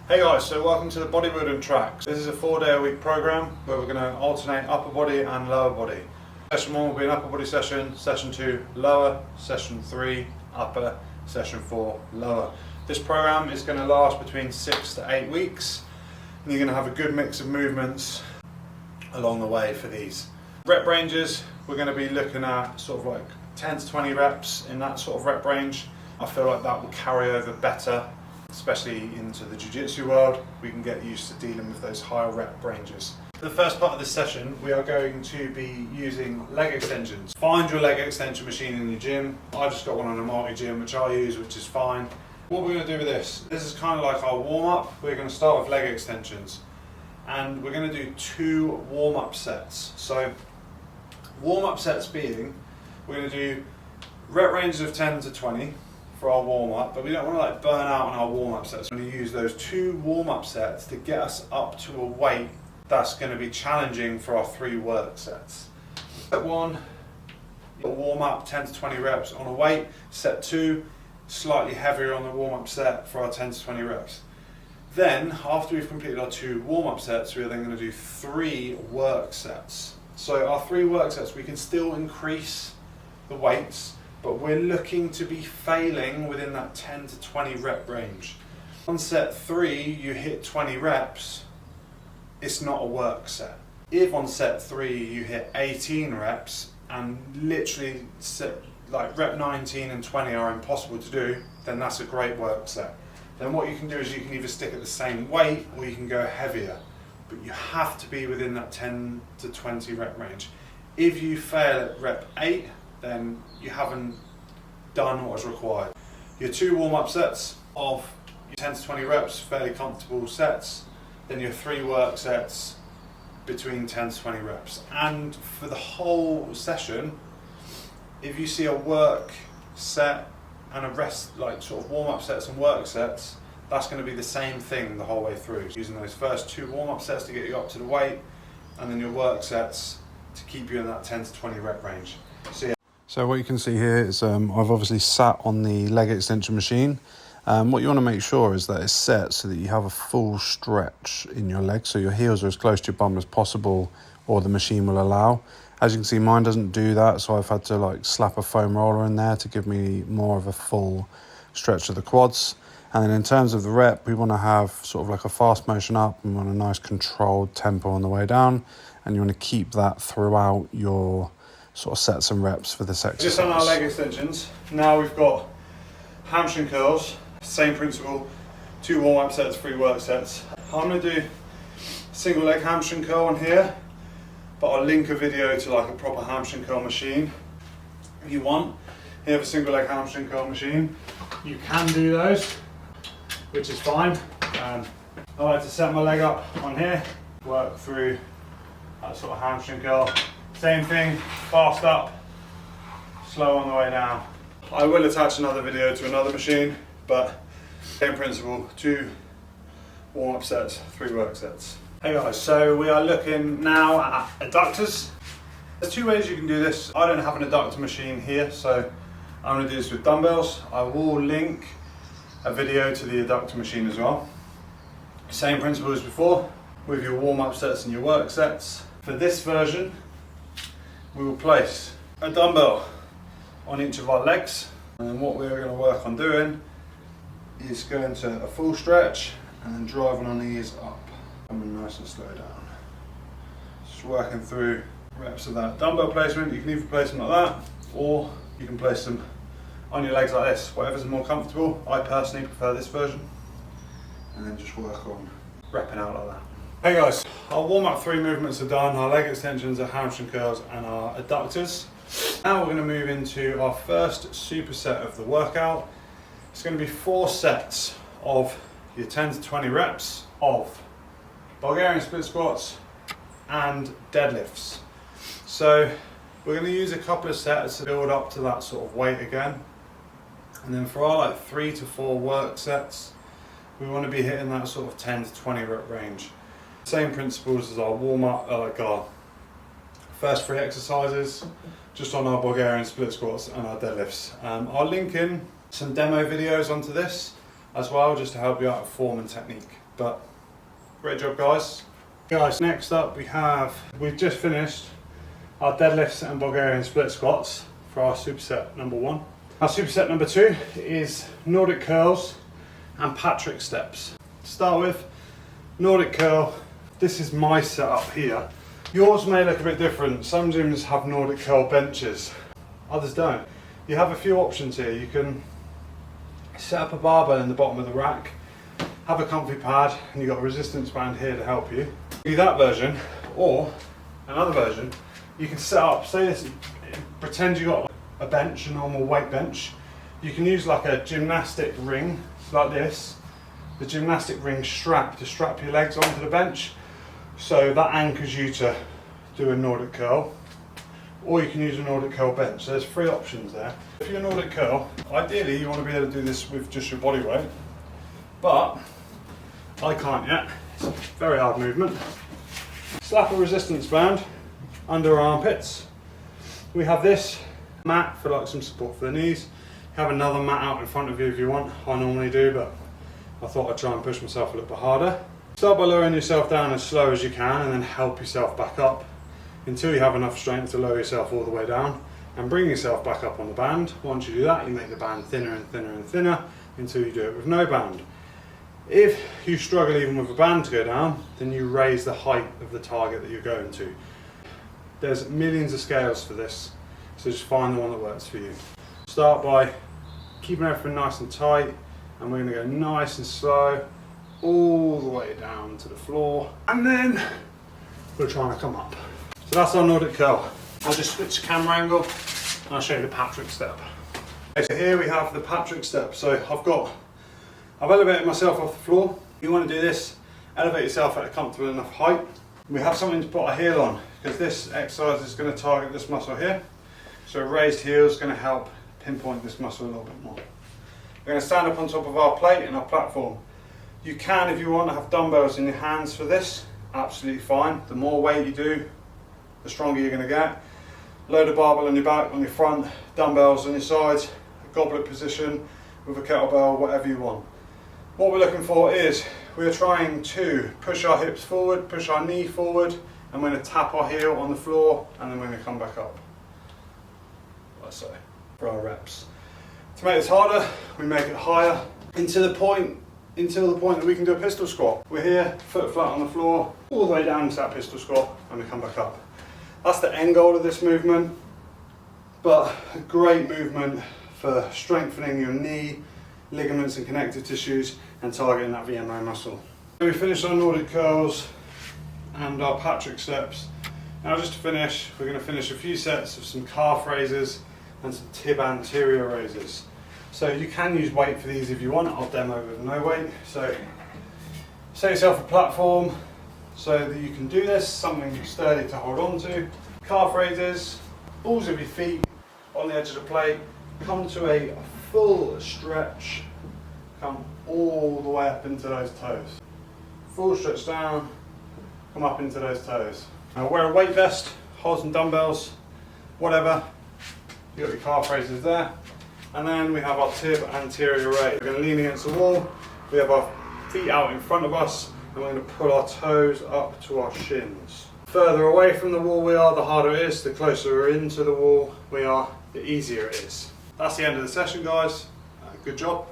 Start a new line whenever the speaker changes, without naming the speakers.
Hey guys, so welcome to the bodybuilding tracks. This is a 4-day-a-week program where we're going to alternate upper body and lower body. Session 1 will be an upper body session, session 2 lower, session 3 upper, session 4 lower. This program is going to last between 6 to 8 weeks and you're going to have a good mix of movements along the way for these. Rep ranges, we're going to be looking at sort of like 10 to 20 reps in that sort of rep range. I feel like that will carry over better, especially into the jiu-jitsu world. We can get used to dealing with those higher rep ranges. For the first part of this session, we are going to be using leg extensions. Find your leg extension machine in your gym. I just got one on a multi-gym, which I use, which is fine. What we're going to do with this is kind of like our warm-up. We're going to start with leg extensions. And we're going to do 2 warm-up sets. So, warm-up sets being, we're going to do rep ranges of 10 to 20. For our warm-up, but we don't want to like burn out on our warm-up sets. We're going to use those 2 warm-up sets to get us up to a weight that's going to be challenging for our 3 work sets. Set 1, warm-up 10 to 20 reps on a weight. Set 2, slightly heavier on the warm-up set for our 10 to 20 reps. Then, after we've completed our 2 warm-up sets, we're then going to do 3 work sets. So our 3 work sets, we can still increase the weights, but we're looking to be failing within that 10 to 20 rep range. On set 3, you hit 20 reps, it's not a work set. If on set 3 you hit 18 reps and literally like rep 19 and 20 are impossible to do, then that's a great work set. Then what you can do is you can either stick at the same weight or you can go heavier, but you have to be within that 10 to 20 rep range. If you fail at rep 8, then you haven't done what is required. Your 2 warm-up sets of your 10 to 20 reps, fairly comfortable sets, then your 3 work sets between 10 to 20 reps. And for the whole session, if you see a work set and a rest, like sort of warm-up sets and work sets, that's going to be the same thing the whole way through. Using those first 2 warm-up sets to get you up to the weight, and then your work sets to keep you in that 10 to 20 rep range. So what you can see here is I've obviously sat on the leg extension machine. What you want to make sure is that it's set so that you have a full stretch in your legs, so your heels are as close to your bum as possible, or the machine will allow. As you can see, mine doesn't do that, so I've had to like slap a foam roller in there to give me more of a full stretch of the quads. And then in terms of the rep, we want to have sort of like a fast motion up, and we want a nice controlled tempo on the way down, and you want to keep that throughout your sort of sets and reps for this exercise. Just on our leg extensions, now we've got hamstring curls, same principle, 2 warm-up sets, 3 work sets. I'm going to do single leg hamstring curl on here, but I'll link a video to like a proper hamstring curl machine. If you want, you have a single leg hamstring curl machine, you can do those, which is fine. I like to set my leg up on here, work through that sort of hamstring curl. Same thing, fast up, slow on the way down. I will attach another video to another machine, but same principle, 2 warm-up sets, 3 work sets. Hey guys, so we are looking now at adductors. There's 2 ways you can do this. I don't have an adductor machine here, so I'm going to do this with dumbbells. I will link a video to the adductor machine as well. Same principle as before, with your warm-up sets and your work sets. For this version, we will place a dumbbell on each of our legs, and then what we're going to work on doing is going to a full stretch and then driving our knees up, coming nice and slow down. Just working through reps of that dumbbell placement. You can either place them like that, or you can place them on your legs like this, whatever's more comfortable. I personally prefer this version, and then just work on repping out like that. Hey guys, our warm-up 3 movements are done, our leg extensions, our hamstring curls and our adductors. Now we're going to move into our first superset of the workout. It's going to be 4 sets of your 10 to 20 reps of Bulgarian split squats and deadlifts. So we're going to use a couple of sets to build up to that sort of weight again. And then for our like 3 to 4 work sets, we want to be hitting that sort of 10 to 20 rep range. Same principles as our warm-up, like our first 3 exercises, just on our Bulgarian split squats and our deadlifts. I'll link in some demo videos onto this, as well, just to help you out with form and technique. But great job, guys. Guys, next up we've just finished our deadlifts and Bulgarian split squats for our superset number 1. Our superset number 2 is Nordic curls and Patrick steps. To start with, Nordic curl. This is my setup here. Yours may look a bit different. Some gyms have Nordic curl benches, others don't. You have a few options here. You can set up a barbell in the bottom of the rack, have a comfy pad, and you've got a resistance band here to help you. Do that version, or another version, you can set up, say this, pretend you got a bench, a normal weight bench. You can use like a gymnastic ring, like this, the gymnastic ring strap to strap your legs onto the bench, so that anchors you to do a Nordic curl. Or you can use a Nordic curl bench. So there's 3 options there. If you're a Nordic curl, ideally you want to be able to do this with just your body weight, but I can't yet. It's a very hard movement. Slap a resistance band under our armpits. We have this mat for like some support for the knees. Have another mat out in front of you if you want. I normally do, but I thought I'd try and push myself a little bit harder. Start by lowering yourself down as slow as you can and then help yourself back up until you have enough strength to lower yourself all the way down and bring yourself back up on the band. Once you do that, you make the band thinner and thinner and thinner until you do it with no band. If you struggle even with a band to go down, then you raise the height of the target that you're going to. There's millions of scales for this, so just find the one that works for you. Start by keeping everything nice and tight, and we're going to go nice and slow all the way down to the floor, and then we're trying to come up. So that's our Nordic curl. I'll just switch the camera angle and I'll show you the Patrick step. Okay, so here we have the Patrick step. So I've elevated myself off the floor. You want to do this, elevate yourself at a comfortable enough height. We have something to put our heel on, because this exercise is going to target this muscle here. So a raised heel is going to help pinpoint this muscle a little bit more. We're going to stand up on top of our plate and our platform. You can, if you want, have dumbbells in your hands for this, absolutely fine. The more weight you do, the stronger you're going to get. Load a barbell on your back, on your front, dumbbells on your sides, a goblet position with a kettlebell, whatever you want. What we're looking for is, we're trying to push our hips forward, push our knee forward, and we're going to tap our heel on the floor, and then we're going to come back up, like so, for our reps. To make this harder, we make it higher until the point that we can do a pistol squat. We're here, foot flat on the floor, all the way down to that pistol squat, and we come back up. That's the end goal of this movement, but a great movement for strengthening your knee, ligaments and connective tissues, and targeting that VMO muscle. So we finished our Nordic curls and our Patrick steps. Now just to finish, we're going to finish a few sets of some calf raises and some tib anterior raises. So you can use weight for these if you want. I'll demo with no weight. So set yourself a platform so that you can do this, something sturdy to hold on to. Calf raises, balls of your feet on the edge of the plate, come to a full stretch, come all the way up into those toes. Full stretch down, come up into those toes. Now wear a weight vest, hold some dumbbells, whatever. You've got your calf raises there. And then we have our tib anterior raise. We're going to lean against the wall, we have our feet out in front of us, and we're going to pull our toes up to our shins. Further away from the wall we are, the harder it is. The closer we're into the wall we are, the easier it is. That's the end of the session, guys. Good job.